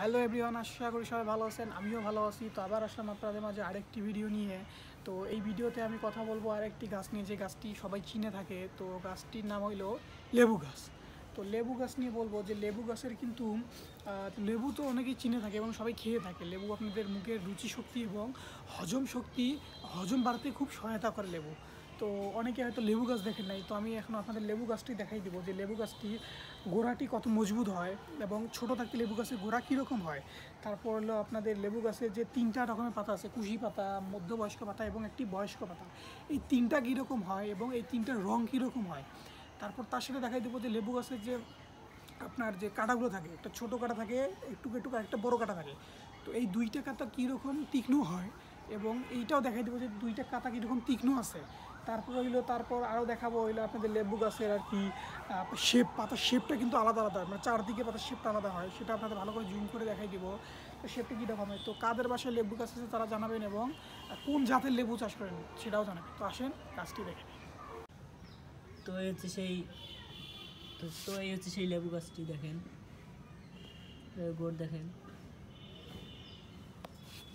Hello everyone, আশা করি সবাই ভালো আছেন। আমিও ভালো আছি। তো আবার আসলাম আপনাদের মাঝে আরেকটি ভিডিও নিয়ে। তো এই ভিডিওতে আমি কথা বলবো আরেকটি গাছ নিয়ে, যে গাছটি সবাই চিনে থাকে। তো গাছটির নাম হইলো লেবু গাছ। তো লেবু গাছ নিয়ে বলবো যে লেবু গাছের কিন্তু লেবু তো অনেকেই চিনে থাকে এবং সবাই খেয়ে থাকে। লেবু আপনাদের মুখের রুচি শক্তি এবং হজম বাড়াতে খুব সহায়তা করে লেবু। তো অনেকে হয়তো লেবু গাছ দেখেন নাই, তো আমি এখন আপনাদের লেবু গাছটি দেখাই দিব যে লেবু গাছটি গোড়াটি কত মজবুত হয় এবং ছোটো থাকতে লেবু গাছের গোড়া কীরকম হয়। তারপর হলো আপনাদের লেবু গাছের যে তিনটা রকমের পাতা আছে, কুশি পাতা, মধ্যবয়স্ক পাতা এবং একটি বয়স্ক পাতা, এই তিনটা কীরকম হয় এবং এই তিনটার রং কীরকম হয়। তারপর তার সাথে দেখাই দেবো যে লেবু গাছের যে আপনার যে কাঁটাগুলো থাকে, একটা ছোটো কাঁটা থাকে একটু একটু, একটা বড়ো কাঁটা থাকে। তো এই দুইটা কাঁটা কীরকম তীক্ষ্ণ হয় এবং এইটাও দেখাই দেবো যে দুইটা কাঁটা কীরকম তীক্ষ্ণ আছে। তারপর আরও দেখাবো হইলো আপনাদের লেবু গাছের আর কি পাতার শেপটা কিন্তু আলাদা আলাদা, মানে চারদিকে পাতার শেপটা আলাদা হয়, সেটা আপনাদের ভালো করে জুম করে দেখাই দিব। তো শেপটা কীরকম হয়, তো কাদের বাসায় লেবু গাছ আছে তারা জানাবেন এবং কোন জাতের লেবু চাষ করেন সেটাও জানাবেন। তো আসেন গাছটি দেখেন। তো এই হচ্ছে সেই এই হচ্ছে সেই লেবু গাছটি দেখেন, গোড় দেখেন।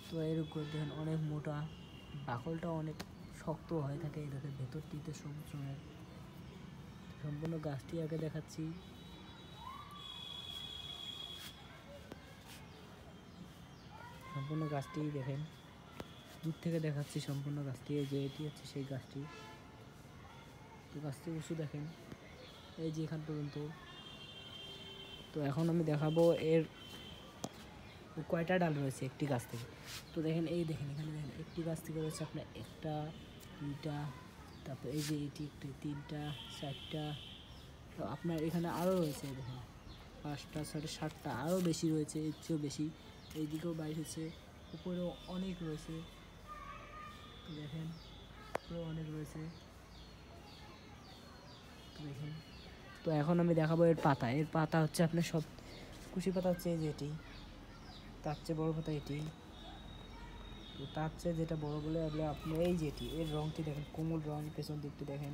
তো এর গোড় দেখেন অনেক মোটা, বাকলটা অনেক শক্ত হয়ে থাকে। এই দেখেন ভেতরটিতে সবুজ রঙের। সম্পূর্ণ গাছটি আগে দেখাচ্ছি। সম্পূর্ণ গাছটি দেখেন, দূর থেকে দেখাচ্ছি সম্পূর্ণ গাছটি। এই যে এটি হচ্ছে সেই গাছটি। তো গাছটি অবশ্যই দেখেন, এই যে এখান পর্যন্ত। তো এখন আমি দেখাবো এর কয়টা ডাল রয়েছে একটি গাছ থেকে। তো দেখেন, এখানে দেখেন একটি গাছ থেকে রয়েছে আপনার একটা, দুইটা, তারপর এই যে এটি একটি, তিনটা, চারটা। তো আপনার এখানে আরও রয়েছে দেখেন 5টা, 6টা, 7টা, আরও বেশি রয়েছে, এর চেয়েও বেশি। এইদিকেও বাইর হচ্ছে, উপরেও অনেক রয়েছে। তো দেখেন উপরেও অনেক রয়েছে। তো দেখেন, তো এখন আমি দেখাবো এর পাতা। এর পাতা হচ্ছে আপনার সব কুশি পাতা হচ্ছে এই যে এটি, তার চেয়ে বড়ো পাতা এটি। তো তার চেয়ে যেটা বড়ো বলে আপনি এই যেটি, এর রঙটি দেখেন কোমল রঙ, পেছন দিকটি দেখেন।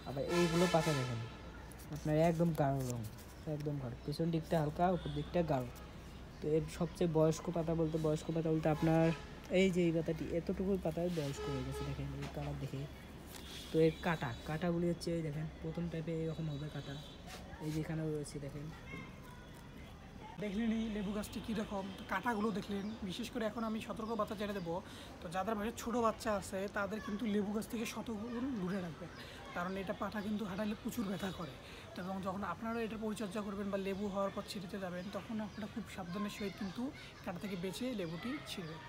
আবার এইগুলো পাতা দেখেন আপনার একদম গাঢ় রঙ, একদম গাঢ়, পেছন দিকটা হালকা, উপর দিকটা গাঢ়। তো এর সবচেয়ে বয়স্ক পাতা বলতে আপনার এই যে এই পাতাটি, এতটুকু পাতায় বয়স্ক হয়ে গেছে দেখেন, এই কালার দেখে। তো এর কাঁটাগুলি হচ্ছে এই দেখেন, প্রথম টাইপে এরকম হবে কাঁটা, এই যে এখানেও রয়েছে দেখেন। দেখলেনই লেবু গাছটি কীরকম, তো কাঁটাগুলো দেখলেন। বিশেষ করে এখন আমি সতর্কবার্তা জেনে দেবো, তো যাদের বাসায় ছোটো বাচ্চা আছে তাদের কিন্তু লেবু গাছ থেকে শতগুণ দূরে রাখবেন, কারণ এটা পাটা কিন্তু হাঁটালে প্রচুর ব্যথা করে। তো এবং যখন আপনারা এটার পরিচর্যা করবেন বা লেবু হওয়ার পর ছিঁড়তে যাবেন, তখন আপনারা খুব সাবধানের সহিত কিন্তু কাঁটা থেকে বেছে লেবুটি ছিঁড়বেন।